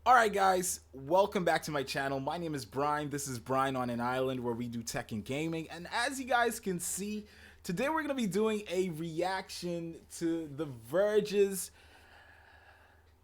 Alright guys, welcome back to my channel. My name is Brian. This is Brian on an Island where we do tech and gaming. And as you guys can see, today we're going to be doing a reaction to the Verge's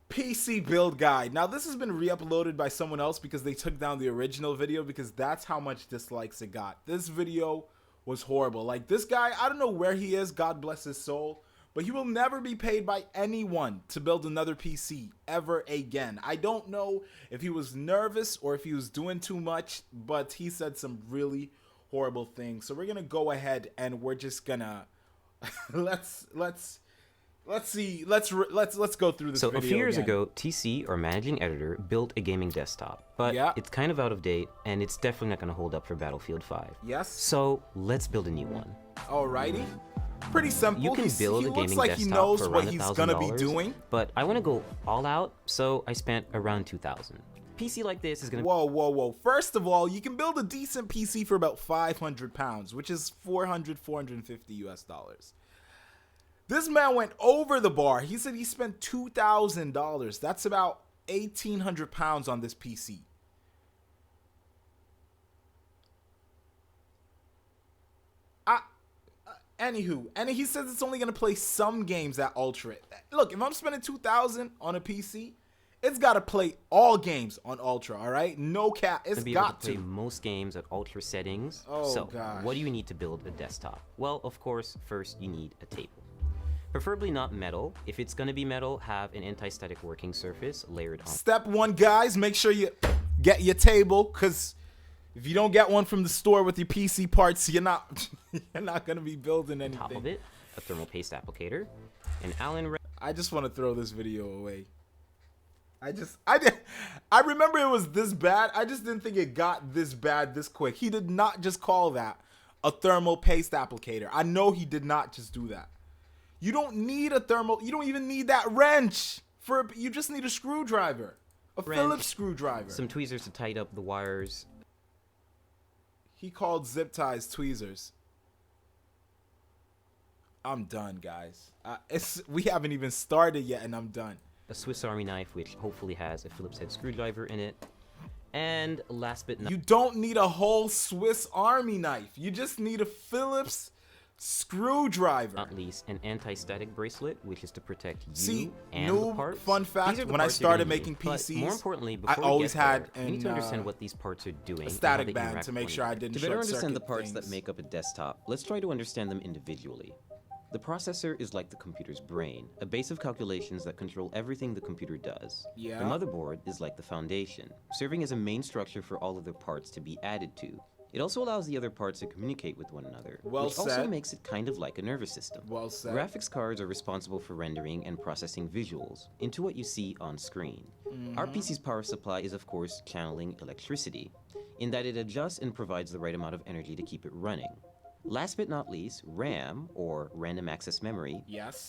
PC build guide. Now this has been re-uploaded by someone else because they took down the original video because that's how much dislikes it got. This video was horrible. Like this guy, I don't know where he is, God bless his soul, but he will never be paid by anyone to build another PC ever again. I don't know if he was nervous or if he was doing too much, but he said some really horrible things. So we're gonna go ahead and we're just gonna let's go through this video. So a few years ago, TC, or managing editor, built a gaming desktop, but it's kind of out of date and it's definitely not going to hold up for Battlefield 5. Yes. So let's build a new one. Alrighty. Pretty simple. You can build a gaming like desktop he knows for what around he's $1,000, gonna be doing. But I want to go all out, so I spent around $2,000. PC like this is gonna. Whoa! First of all, you can build a decent PC for about 500 pounds, which is 450 US dollars. This man went over the bar. He said he spent $2,000. That's about 1,800 pounds on this PC. Anywho, and he says it's only gonna play some games at Ultra. Look, if I'm spending $2,000 on a PC, it's gotta play all games on Ultra. All right, no cap. It's got to play most games at Ultra settings. Oh, so, gosh. what do you need to build a desktop? Well, of course, first you need a table. Preferably not metal. If it's gonna be metal, have an anti-static working surface layered on. Step one, guys, make sure you get your table, because if you don't get one from the store with your PC parts, you're not gonna be building anything. On top of it, a thermal paste applicator, an Allen wrench. I just want to throw this video away. I remember it was this bad. I just didn't think it got this bad this quick. He did not just call that a thermal paste applicator. I know he did not just do that. You don't need a thermal. You don't even need that wrench you just need a screwdriver, a Phillips screwdriver. Some tweezers to tighten up the wires. He called zip ties tweezers. I'm done, guys. We haven't even started yet, and I'm done. A Swiss Army knife, which hopefully has a Phillips head screwdriver in it. And last but not... You don't need a whole Swiss Army knife. You just need a Phillips screwdriver. Not least, an anti-static bracelet, which is to protect you and the parts. Fun fact, when I started making PCs, more importantly, I always had you need to understand what these parts are doing. A static band to make sure I didn't To better understand the parts that make up a desktop, let's try to understand them individually. The processor is like the computer's brain, a base of calculations that control everything the computer does. Yeah. The motherboard is like the foundation, serving as a main structure for all other parts to be added to. It also allows the other parts to communicate with one another, which also makes it kind of like a nervous system. Well said. Graphics cards are responsible for rendering and processing visuals into what you see on screen. Our PC's power supply is, of course, channeling electricity, in that it adjusts and provides the right amount of energy to keep it running. Last but not least, RAM, or random access memory,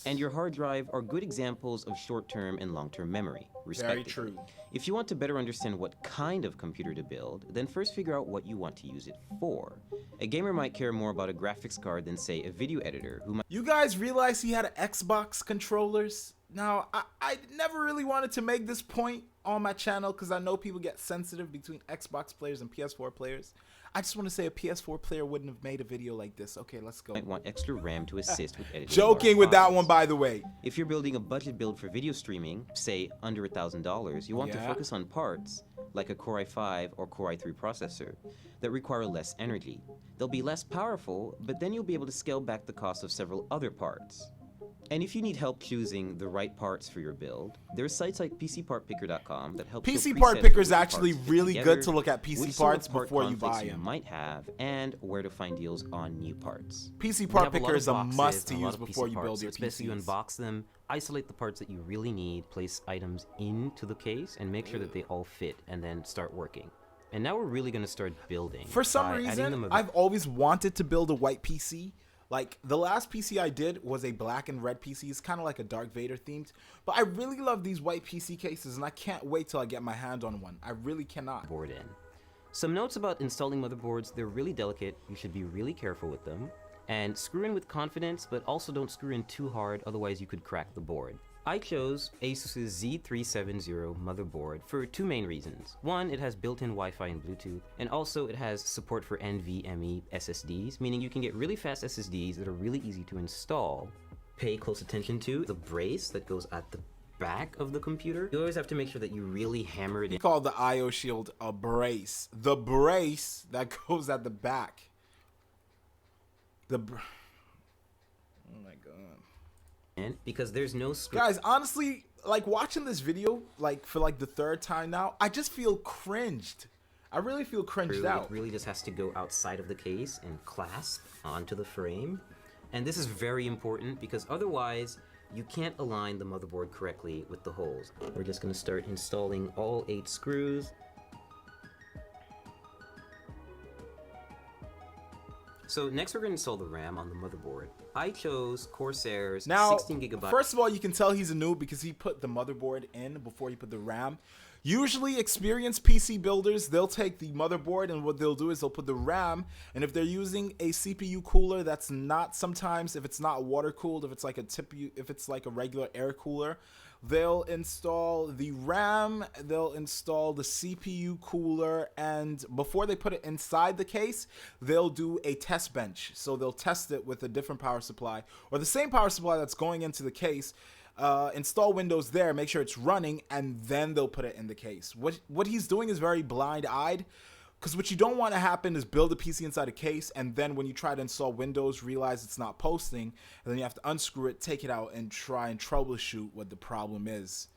and your hard drive are good examples of short-term and long-term memory, respectively. Very true. If you want to better understand what kind of computer to build, then first figure out what you want to use it for. A gamer might care more about a graphics card than, say, a video editor who might... You guys realize he had Xbox controllers? Now, I never really wanted to make this point on my channel because I know people get sensitive between Xbox players and PS4 players. I just want to say a PS4 player wouldn't have made a video like this. Okay, let's go. Might want extra RAM to assist with editing. Joking with that one, by the way. If you're building a budget build for video streaming, say under $1,000, you want to focus on parts like a Core i5 or Core i3 processor that require less energy. They'll be less powerful, but then you'll be able to scale back the cost of several other parts. And if you need help choosing the right parts for your build, there's sites like PCPartPicker.com that help. PC Part Picker is actually really good to look at PC parts before you buy them. Might have and where to find deals on new parts. PC Part Picker is a must to use before you build your PCs. Especially you unbox them, isolate the parts that you really need, place items into the case, and make sure that they all fit, and then start working. And now we're really going to start building. For some reason, I've always wanted to build a white PC. Like, the last PC I did was a black and red PC. It's kind of like a Darth Vader themed. But I really love these white PC cases, and I can't wait till I get my hand on one. I really cannot. Board in. Some notes about installing motherboards: they're really delicate. You should be really careful with them. And screw in with confidence, but also don't screw in too hard, otherwise you could crack the board. I chose Asus's Z370 motherboard for two main reasons. One, it has built-in Wi-Fi and Bluetooth, and also it has support for NVMe SSDs, meaning you can get really fast SSDs that are really easy to install. Pay close attention to the brace that goes at the back of the computer. You always have to make sure that you really hammer it in. Call the IO shield a brace. The brace that goes at the back. Oh my god. Because there's no screw. Guys, honestly, like watching this video, like for like the third time now, I just feel cringed. I really feel cringed out. It really just has to go outside of the case and clasp onto the frame. And this is very important because otherwise you can't align the motherboard correctly with the holes. We're just going to start installing all 8 screws. So next we're going to install the RAM on the motherboard. I chose Corsair's 16GB. First of all, you can tell he's a noob because he put the motherboard in before he put the RAM. Usually experienced PC builders, they'll take the motherboard and what they'll do is they'll put the RAM, and if they're using a CPU cooler that's not, sometimes if it's not water cooled, if it's like a regular air cooler, they'll install the RAM, they'll install the CPU cooler, and before they put it inside the case, they'll do a test bench. So they'll test it with a different power supply or the same power supply that's going into the case. Install Windows there, make sure it's running, and then they'll put it in the case. What he's doing is very blind-eyed, because what you don't want to happen is build a PC inside a case, and then when you try to install Windows, realize it's not posting, and then you have to unscrew it, take it out, and try and troubleshoot what the problem is.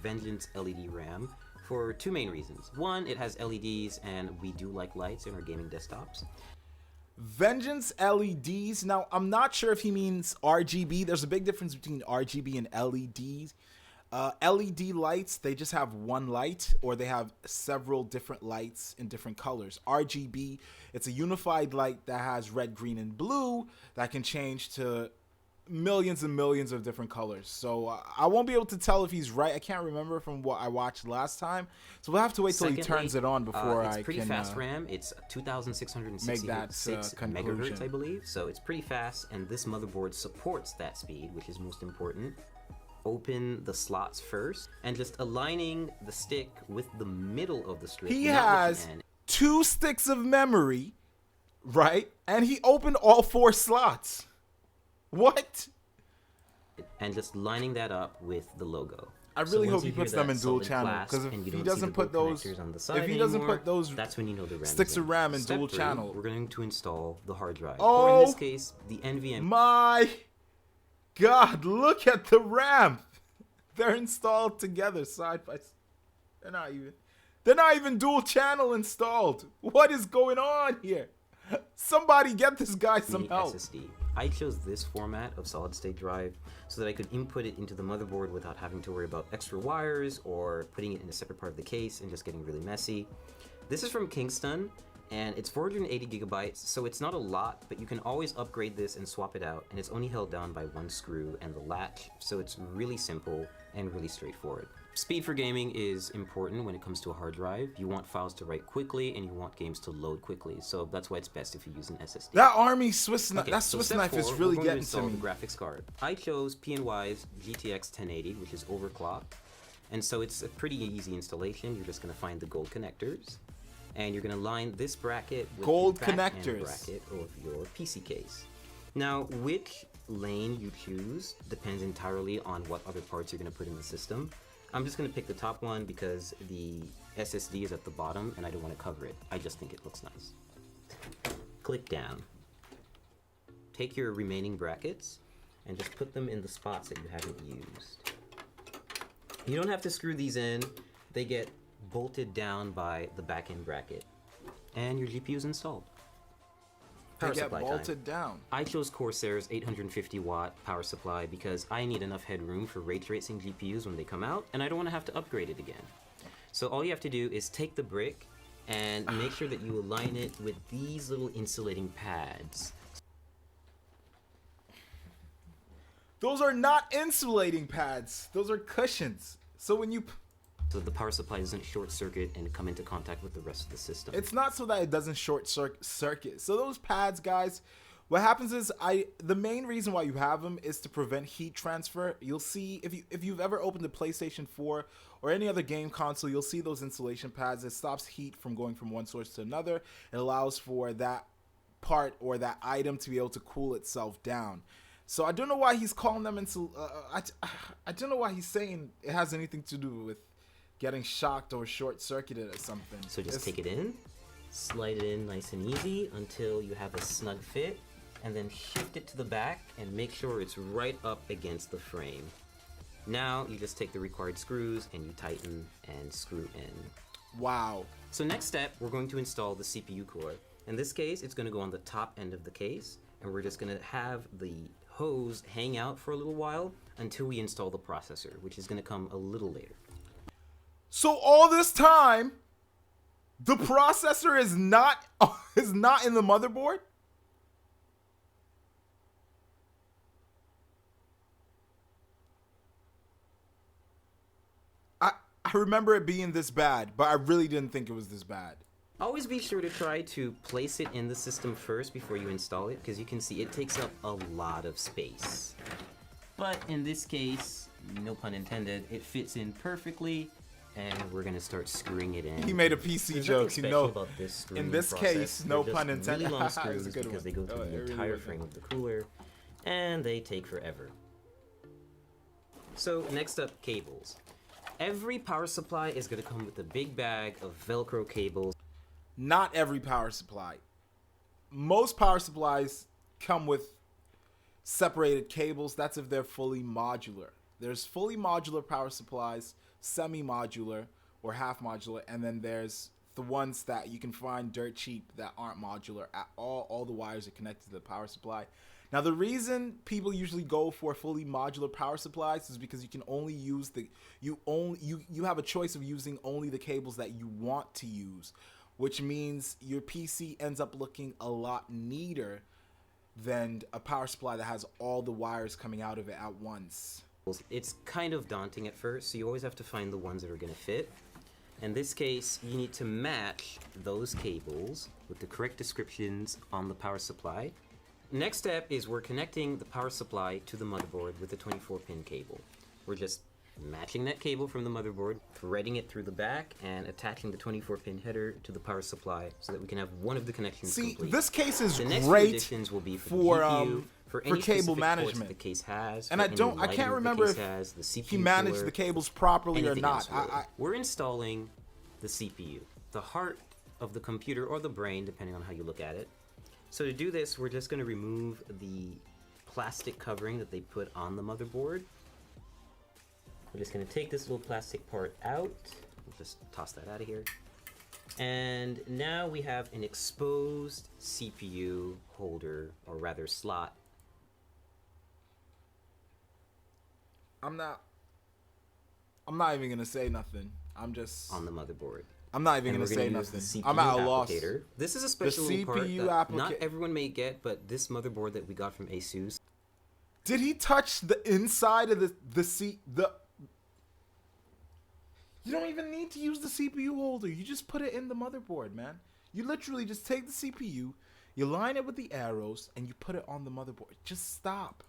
Vengeance LED RAM for two main reasons. One, it has LEDs, and we do like lights in our gaming desktops. Vengeance LEDs. Now, I'm not sure if he means RGB. There's a big difference between RGB and LEDs. LED lights, they just have one light, or they have several different lights in different colors. RGB, it's a unified light that has red, green, and blue that can change to millions and millions of different colors. So I won't be able to tell if he's right. I can't remember from what I watched last time. So we'll have to wait till he turns it on before I can... It's pretty fast RAM. It's 2,666 megahertz, I believe. So it's pretty fast, and this motherboard supports that speed, which is most important. Open the slots first, and just aligning the stick with the middle of the strip. He has 2 sticks of memory, right? And he opened all 4 slots. What? And just lining that up with the logo. I really hope he puts them in dual channel, because if he doesn't put those, that's when you know the RAM sticks of RAM in dual channel. We're going to install the hard drive. Oh, or in this case, the NVMe. My God, look at the RAM. They're installed together side by side. They're not even dual channel installed. What is going on here? Somebody get this guy some help. SSD. I chose this format of solid state drive so that I could input it into the motherboard without having to worry about extra wires or putting it in a separate part of the case and just getting really messy. This is from Kingston, and it's 480 gigabytes, so it's not a lot, but you can always upgrade this and swap it out, and it's only held down by 1 screw and the latch, so it's really simple and really straightforward. Speed for gaming is important when it comes to a hard drive. You want files to write quickly, and you want games to load quickly, so that's why it's best if you use an SSD. That Army Swiss knife, that Swiss knife is really getting to me. The graphics card. I chose PNY's GTX 1080, which is overclocked, and so it's a pretty easy installation. You're just going to find the gold connectors, and you're going to line this bracket with the back end bracket of your PC case. Now, which lane you choose depends entirely on what other parts you're going to put in the system. I'm just going to pick the top one because the SSD is at the bottom and I don't want to cover it. I just think it looks nice. Click down. Take your remaining brackets and just put them in the spots that you haven't used. You don't have to screw these in. They get bolted down by the back end bracket. And your GPU is installed. They get bolted down. I chose Corsair's 850 watt power supply because I need enough headroom for ray tracing GPUs when they come out, and I don't want to have to upgrade it again. So all you have to do is take the brick and make sure that you align it with these little insulating pads. Those are not insulating pads. Those are cushions. So when you... So the power supply doesn't short circuit and come into contact with the rest of the system. It's not so that it doesn't short circuit. So those pads, guys, What happens is the main reason why you have them is to prevent heat transfer. You'll see if you've ever opened the PlayStation 4 or any other game console, you'll see those insulation pads. It stops heat from going from one source to another. It allows for that part or that item to be able to cool itself down. So I don't know why he's calling them I don't know why he's saying it has anything to do with getting shocked or short-circuited or something. So just take it in, slide it in nice and easy until you have a snug fit, and then shift it to the back and make sure it's right up against the frame. Now you just take the required screws and you tighten and screw in. Wow. So next step, we're going to install the CPU cooler. In this case, it's going to go on the top end of the case, and we're just going to have the hose hang out for a little while until we install the processor, which is going to come a little later. So all this time, the processor is not in the motherboard? I remember it being this bad, but I really didn't think it was this bad. Always be sure to try to place it in the system first before you install it, because you can see it takes up a lot of space. But in this case, no pun intended, it fits in perfectly, and we're gonna start screwing it in. He made a PC There's joke, nothing you special know. about this screwing In this process. case, no They're pun just intended. Really long That was screws a good because one. they go through Oh, the it really entire was. frame of the cooler, and they take forever. So next up, cables. Every power supply is going to come with a big bag of Velcro cables. Not every power supply. Most power supplies come with separated cables. That's if they're fully modular. There's fully modular power supplies, semi-modular or half modular, and then there's the ones that you can find dirt cheap that aren't modular at all. All the wires are connected to the power supply. Now, the reason people usually go for fully modular power supplies is because you can only use you have a choice of using only the cables that you want to use, which means your PC ends up looking a lot neater than a power supply that has all the wires coming out of it at once. It's kind of daunting at first, so you always have to find the ones that are going to fit. In this case, you need to match those cables with the correct descriptions on the power supply. Next step is we're connecting the power supply to the motherboard with a 24-pin cable. We're just matching that cable from the motherboard, threading it through the back, and attaching the 24-pin header to the power supply so that we can have one of the connections complete. This case is the next few great additions will be for the GPU, for any cable specific management. ports the case has, And for I any can't lighting the remember case if has, the CPU he managed cooler, the cables properly or anything not. else, really. We're installing the CPU, the heart of the computer or the brain, depending on how you look at it. So to do this, we're just going to remove the plastic covering that they put on the motherboard. We're just going to take this little plastic part out. We'll just toss that out of here. And now we have an exposed CPU holder, or rather slot. I'm not even gonna say nothing. I'm just On the motherboard. I'm not even And gonna we're say gonna use nothing. the I'm at a CPU loss. applicator. This is a special little part CPU that not applica- everyone may get, but this motherboard that we got from ASUS. Did he touch the inside of the seat? You don't even need to use the CPU holder. You just put it in the motherboard, man. You literally just take the CPU, you line it with the arrows, and you put it on the motherboard. Just stop.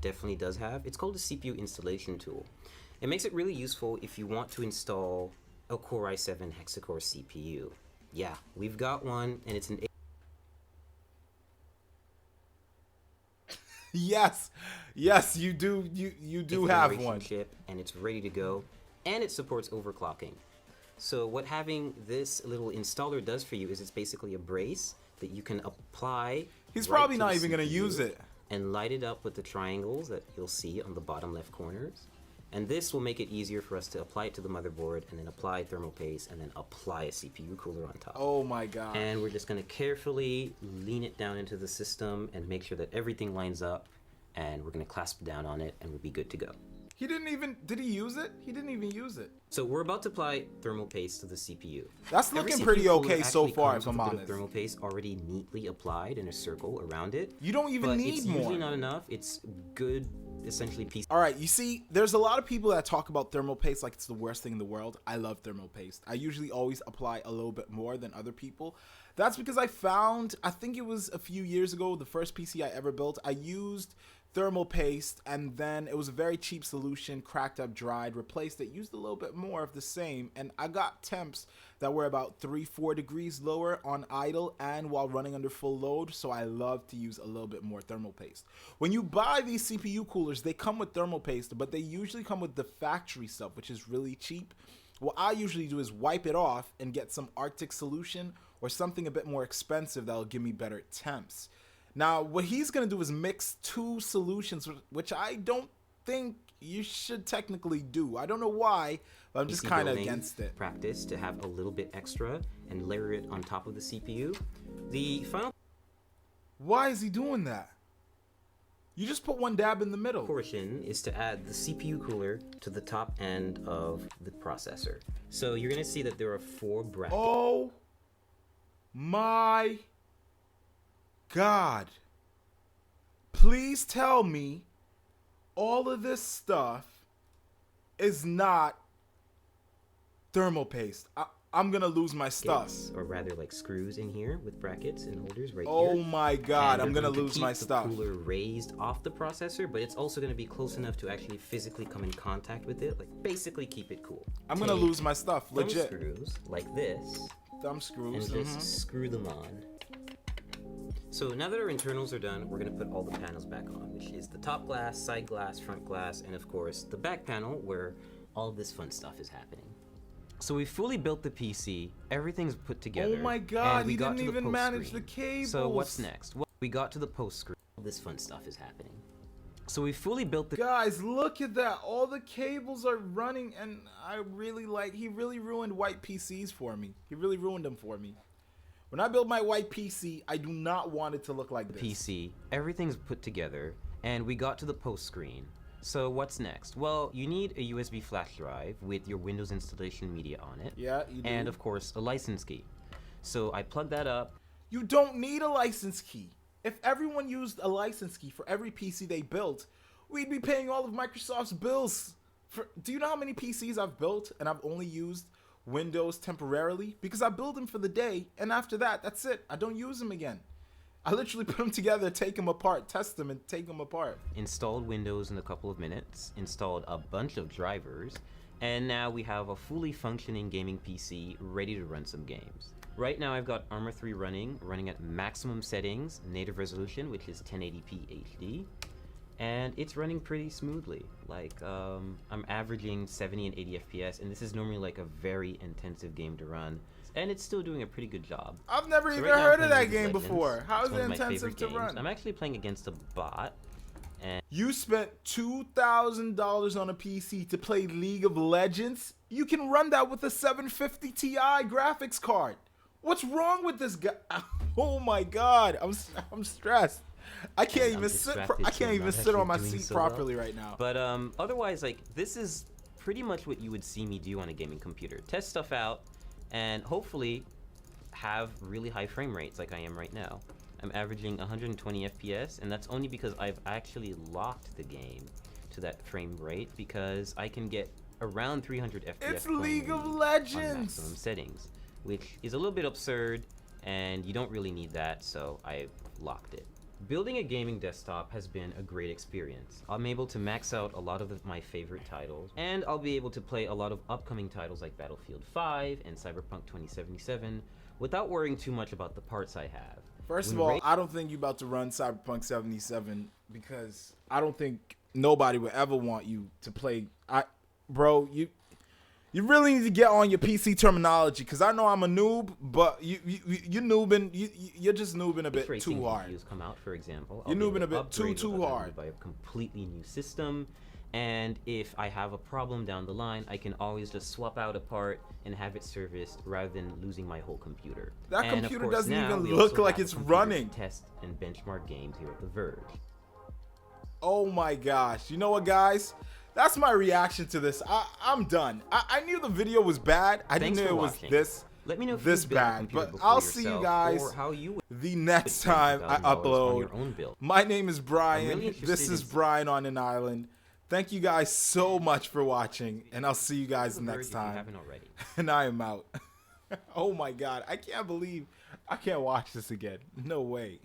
Definitely does have. It's called a CPU installation tool. It makes it really useful if you want to install a Core i7 hexa-core CPU. Yeah, we've got one, and it's an Yes, you do. You do have one. chip, and it's ready to go, and it supports overclocking. So what having this little installer does for you is it's basically a brace that you can apply. He's right probably to not the even gonna CPU use it. and light it up with the triangles that you'll see on the bottom left corners. And this will make it easier for us to apply it to the motherboard, and then apply thermal paste, and then apply a CPU cooler on top. Oh my god. And we're just going to carefully lean it down into the system and make sure that everything lines up, and we're going to clasp down on it, and we'll be good to go. He didn't even. Did he use it? He didn't even use it. So we're about to apply thermal paste to the CPU. That's Every looking CPU pretty cooler okay so actually far, comes if I'm with a bit of honest. thermal paste already neatly applied in a circle around it. You don't even But need it's more. usually not enough. It's good essentially PC. All right, you see, there's a lot of people that talk about thermal paste like it's the worst thing in the world. I love thermal paste. I usually always apply a little bit more than other people. That's because I think it was a few years ago, the first PC I ever built, I used thermal paste, and then it was a very cheap solution, cracked up, dried, replaced it, used a little bit more of the same, and I got temps that were about 3-4 degrees lower on idle and while running under full load. So I love to use a little bit more thermal paste. When you buy these CPU coolers, they come with thermal paste, but they usually come with the factory stuff, which is really cheap. What I usually do is wipe it off and get some Arctic solution or something a bit more expensive that'll give me better temps. Now, what he's going to do is mix two solutions, which I don't think you should technically do. I don't know why, but I'm just kind of against it. Practice to have a little bit extra and layer it on top of the CPU. The final Why is he doing that? You just put one dab in the middle. portion is to add the CPU cooler to the top end of the processor. So you're going to see that there are 4 brackets. Oh my God. Please tell me all of this stuff is not thermal paste. I'm gonna lose my stuff. Or rather like screws in here with brackets and holders right here. Oh my God, And I'm they're gonna going to lose keep my the stuff. cooler raised off the processor, but it's also going to be close enough to actually physically come in contact with it, like basically keep it cool. I'm gonna Take lose my stuff, thumb legit. screws like this Thumb screws. and just screw them on. So now that our internals are done, we're going to put all the panels back on, which is the top glass, side glass, front glass, and of course the back panel where all this fun stuff is happening. So we fully built the PC, everything's put together. Oh my God, and we he got didn't to the even post manage screen. the cables. So what's next? Well, we got to the post screen. All this fun stuff is happening. So we fully built the Guys, look at that. All the cables are running, and he really ruined white PCs for me. He really ruined them for me. When I build my white PC, I do not want it to look like this. PC, everything's put together, and we got to the post screen. So what's next? Well, you need a USB flash drive with your Windows installation media on it. Yeah, you do. And of course, a license key. So I plugged that up. You don't need a license key. If everyone used a license key for every PC they built, we'd be paying all of Microsoft's bills. Do you know how many PCs I've built and I've only used Windows temporarily? Because I build them for the day, and after that, that's it. I don't use them again. I literally put them together, take them apart, test them, and take them apart. Installed Windows in a couple of minutes, installed a bunch of drivers, and now we have a fully functioning gaming PC ready to run some games. Right now I've got Armor 3 running at maximum settings, native resolution, which is 1080p HD, and it's running pretty smoothly. Like, I'm averaging 70 and 80 FPS, and this is normally like a very intensive game to run, and it's still doing a pretty good job. I've never So even right now heard I'm of playing that game Legends. before. How It's is one it of my intensive favorite to games. run? I'm actually playing against a bot, and You spent $2,000 on a PC to play League of Legends? You can run that with a 750 Ti graphics card. What's wrong with this guy? Oh my God, I'm stressed. I can't I'm even sit. distracted, I so can't I'm even not sit on actually my doing seat so well. properly right now. But otherwise, like, this is pretty much what you would see me do on a gaming computer. Test stuff out, and hopefully have really high frame rates like I am right now. I'm averaging 120 FPS, and that's only because I've actually locked the game to that frame rate, because I can get around 300 FPS. It's League of only Legends! on maximum settings, which is a little bit absurd, and you don't really need that, so I've locked it. Building a gaming desktop has been a great experience. I'm able to max out a lot of my favorite titles, and I'll be able to play a lot of upcoming titles like Battlefield 5 and Cyberpunk 2077 without worrying too much about the parts I have. First of When all, I don't think you're about to run Cyberpunk 77 because I don't think nobody would ever want you to play. Bro, you really need to get on your PC terminology, because I know I'm a noob, but you're noobing. You're just noobing a bit racing too hard. reviews come out, for example, You're I'll be able noobing to a bit upgrade too without having hard. to buy a completely new system. And if I have a problem down the line, I can always just swap out a part and have it serviced rather than losing my whole computer. That And of computer course, doesn't now even we look also like have a it's computer to running. Test and benchmark games here at the Verge. Oh my gosh. You know what, guys? That's my reaction to this. I'm done. I knew the video was bad. I didn't Thanks know for it was watching. this Let me know if this you've built a bad, computer but before I'll see you yourself, guys or how you would the next spend time I $10,000 on upload. your own build. My name is I'm Brian. really This interested is in- Brian on an Island. Thank you guys so much for watching, and I'll see you guys To the Verge next if you time. haven't already. And I am out. Oh my god, I can't believe I can't watch this again. No way.